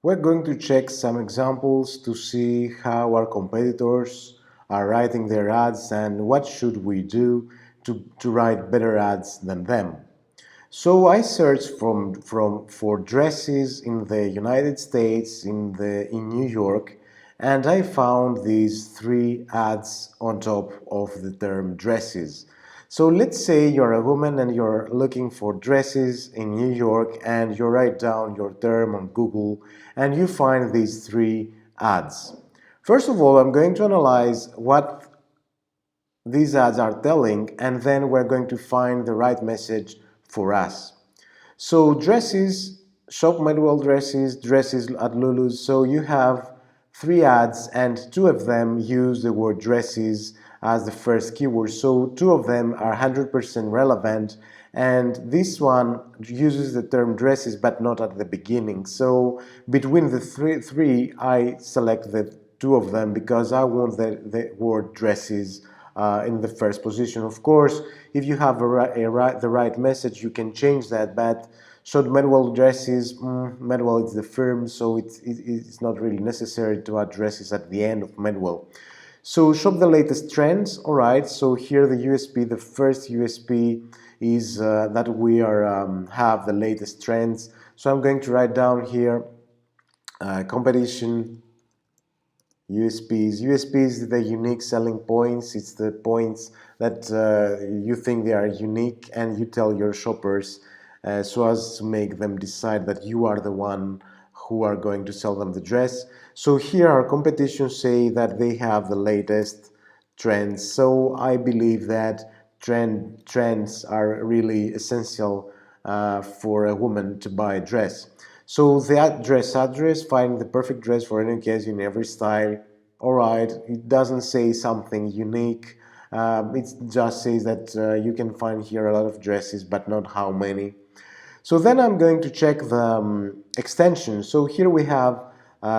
We're going to check some examples to see how our competitors are writing their ads and what should we do to write better ads than them. So I searched for dresses in the United States, in New York, and I found these three ads on top of the term dresses. So let's say you're a woman and you're looking for dresses in New York and you write down your term on Google and you find these three ads. First of all, I'm going to analyze what these ads are telling, and then we're going to find the right message for us. So dresses, shop Medwell dresses, dresses at Lulu's. So you have three ads and two of them use the word dresses as the first keyword. So two of them are 100% relevant, and this one uses the term dresses but not at the beginning. So between the three I select the two of them because I want the word dresses in the first position. Of course, if you have the right message, you can change that, but short Medwell dresses, Medwell is the firm, so it's not really necessary to add dresses at the end of Medwell. So shop the latest trends. All right, so here the USP, the first USP is that we are have the latest trends. So I'm going to write down here competition USPs. USPs is the unique selling points. It's the points that you think they are unique and you tell your shoppers so as to make them decide that you are the one who are going to sell them the dress. So here our competition say that they have the latest trends. So I believe that trends are really essential for a woman to buy a dress. So the address, find the perfect dress for any occasion, every style. All right, it doesn't say something unique. It just says that you can find here a lot of dresses, but not how many. So then I'm going to check the extensions. So here we have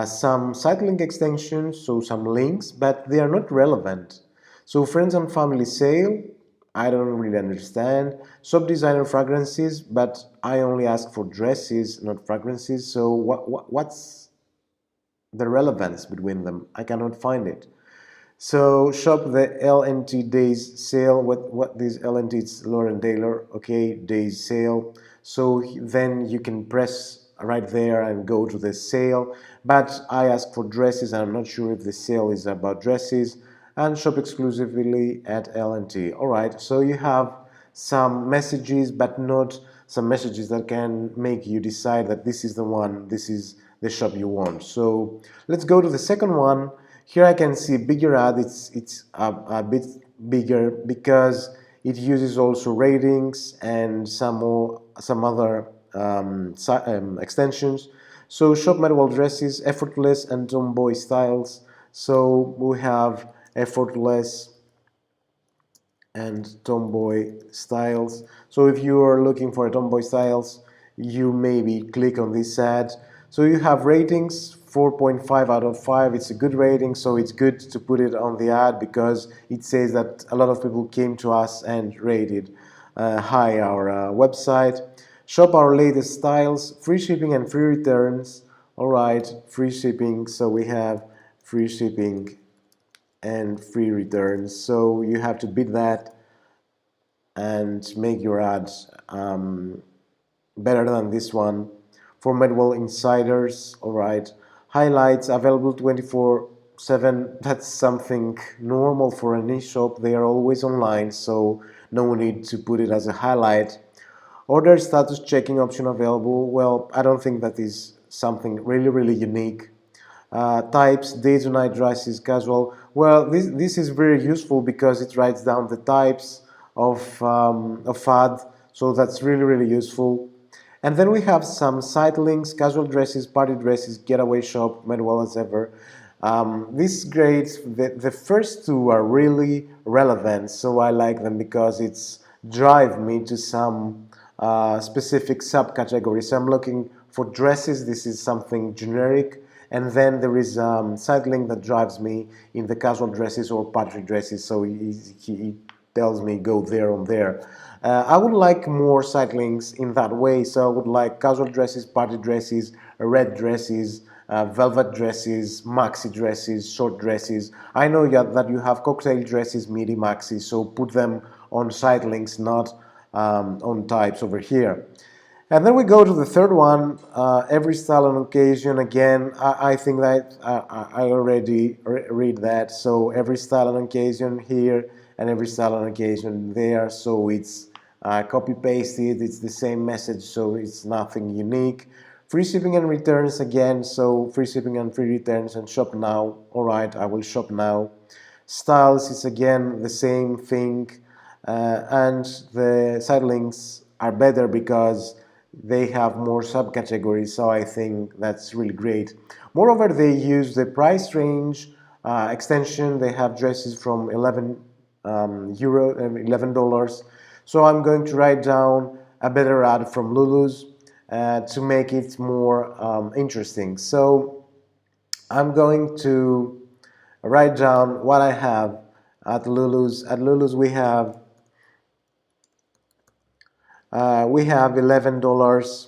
some site link extensions, so some links, but they are not relevant. So friends and family sale, I don't really understand. Shop designer fragrances, but I only ask for dresses, not fragrances. So what's the relevance between them? I cannot find it. So shop the LNT days sale. What this LNT? It's Lauren Taylor. Okay, days sale. So then you can press right there and go to the sale. But I ask for dresses, and I'm not sure if the sale is about dresses. And shop exclusively at LNT. All right. So you have some messages, but not some messages that can make you decide that this is the one. This is the shop you want. So let's go to the second one. Here I can see bigger ad. It's a bit bigger because it uses also ratings and some other extensions. So shop Medwell dresses, effortless and tomboy styles. So we have effortless and tomboy styles. So if you are looking for a tomboy styles, you maybe click on this ad. So you have ratings 4.5 out of 5. It's a good rating, so it's good to put it on the ad because it says that a lot of people came to us and rated high our website. Shop our latest styles, free shipping and free returns. All right, free shipping. So we have free shipping and free returns. So you have to beat that and make your ads better than this one. For Medwell insiders, all right. Highlights available 24/7. That's something normal for an e-shop. They are always online, so no need to put it as a highlight. Order status checking option available. Well, I don't think that is something really unique. Types, day to night dresses, casual. Well, this is very useful because it writes down the types of ad, so that's really useful. And then we have some site links, casual dresses, party dresses, getaway shop, Medwell as ever. These grades, the first two are really relevant, so I like them because it's drive me to some specific subcategories. So I'm looking for dresses. This is something generic. And then there is site link that drives me in the casual dresses or party dresses. So he tells me go there on there. I would like more site links in that way. So I would like casual dresses, party dresses, red dresses, velvet dresses, maxi dresses, short dresses. I know that you have cocktail dresses, midi, maxi, so put them on site links, not on types over here. And then we go to the third one, every style and occasion. Again, I think that I already read that. So every style and occasion here and every style and occasion there. So it's copy pasted, it's the same message, so it's nothing unique. Free shipping and returns again, so free shipping and free returns and shop now. All right, I will shop now. Styles is again the same thing, and the side links are better because they have more subcategories, so I think that's really great. Moreover, they use the price range extension. They have dresses from $11. So I'm going to write down a better ad from Lulu's to make it more interesting. So I'm going to write down what I have at Lulu's. At Lulu's we have $11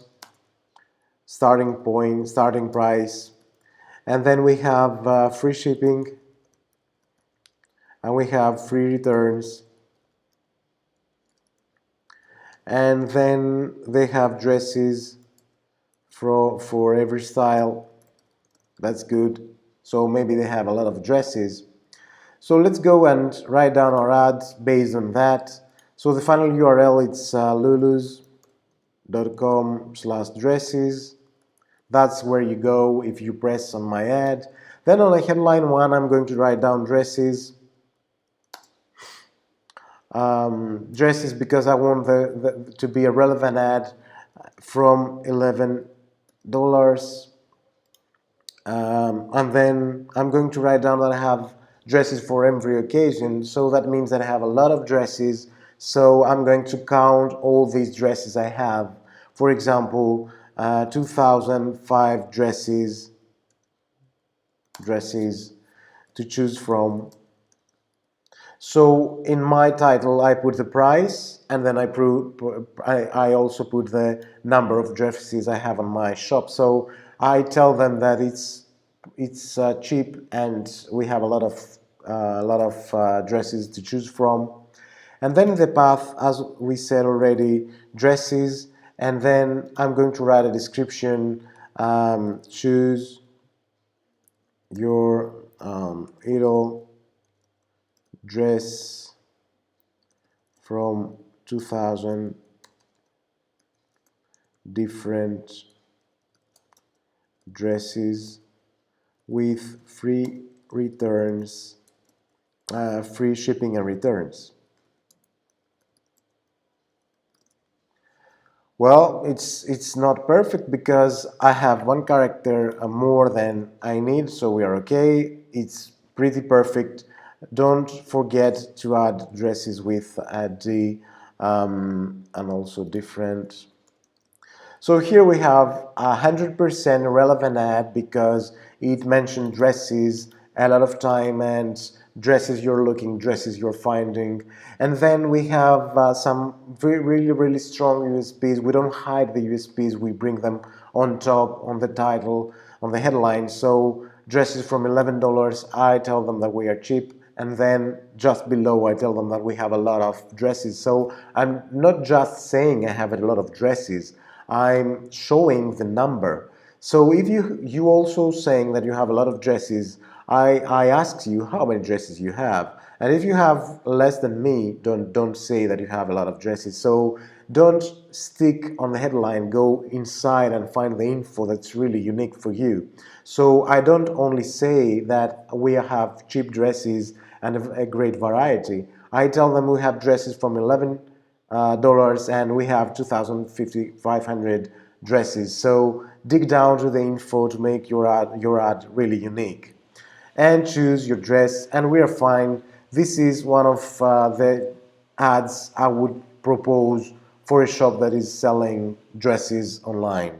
starting point, starting price, and then we have free shipping, and we have free returns, and then they have dresses for every style. That's good. So maybe they have a lot of dresses. So let's go and write down our ads based on that. So the final URL, it's lulus.com/dresses. That's where you go if you press on my ad. Then on the headline one, I'm going to write down dresses. Dresses because I want to be a relevant ad from $11. And then I'm going to write down that I have dresses for every occasion, so that means that I have a lot of dresses. So I'm going to count all these dresses I have. For example, 2005 dresses to choose from. So in my title I put the price, and then I also put the number of dresses I have on my shop. So I tell them that it's cheap and we have a lot of dresses to choose from. And then in the path, as we said already, dresses, and then I'm going to write a description. Choose your idol dress from 2000 different dresses with free returns, free shipping and returns. Well, it's not perfect because I have one character more than I need, so we are okay. It's pretty perfect. Don't forget to add dresses with D and also different. So here we have 100% relevant ad because it mentioned dresses a lot of time, and dresses you're looking, dresses you're finding. And then we have some really strong USPs. We don't hide the USPs, we bring them on top, on the title, on the headline. So dresses from $11, I tell them that we are cheap, and then just below I tell them that we have a lot of dresses. So I'm not just saying I have a lot of dresses, I'm showing the number. So if you also saying that you have a lot of dresses, I ask you how many dresses you have. And if you have less than me, don't say that you have a lot of dresses. So don't stick on the headline, go inside and find the info that's really unique for you. So I don't only say that we have cheap dresses and a great variety. I tell them we have dresses from $11 and we have 2,500 dresses. So dig down to the info to make your ad really unique. And choose your dress, and we are fine. This is one of the ads I would propose for a shop that is selling dresses online.